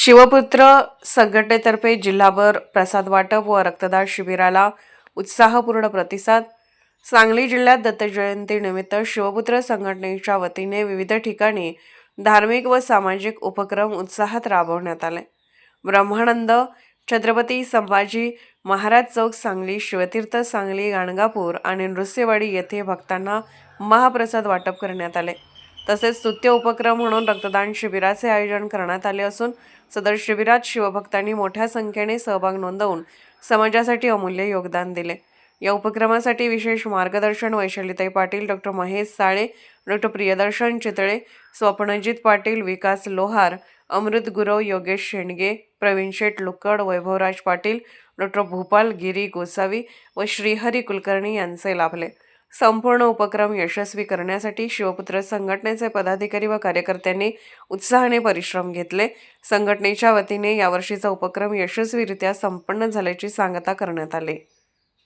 शिवपुत्र संघटनेतर्फे जिल्हाभर प्रसाद वाटप व रक्तदान शिबिराला उत्साहपूर्ण प्रतिसाद। सांगली जिल्ह्यात दत्त जयंतीनिमित्त शिवपुत्र संघटनेच्या वतीने विविध ठिकाणी धार्मिक व सामाजिक उपक्रम उत्साहात राबवण्यात आले। ब्रह्मानंद छत्रपती संभाजी महाराज चौक सांगली, शिवतीर्थ सांगली, गाणगापूर आणि नृसिंहवाडी येथे भक्तांना महाप्रसाद वाटप करण्यात आले। तसेच स्तुत्य उपक्रम म्हणून रक्तदान शिबिराचे आयोजन करण्यात आले असून सदर शिबिरात शिवभक्तांनी मोठ्या संख्येने सहभाग नोंदवून समाजासाठी अमूल्य योगदान दिले। या उपक्रमासाठी विशेष मार्गदर्शन वैशालीताई पाटील, डॉक्टर महेश साळे, डॉक्टर प्रियदर्शन चितळे, स्वप्नजित पाटील, विकास लोहार, अमृत गुरव, योगेश शेंडगे, प्रवीण शेठ लुक्कड, वैभवराज पाटील, डॉक्टर भूपाल गिरी गोसावी व श्रीहरी कुलकर्णी यांचे लाभले। संपूर्ण उपक्रम यशस्वी करण्यासाठी शिवपुत्र संघटनेचे पदाधिकारी व कार्यकर्त्यांनी उत्साहाने परिश्रम घेतले। संघटनेच्या वतीने यावर्षीचा उपक्रम यशस्वीरित्या संपन्न झाल्याची सांगता करण्यात आली।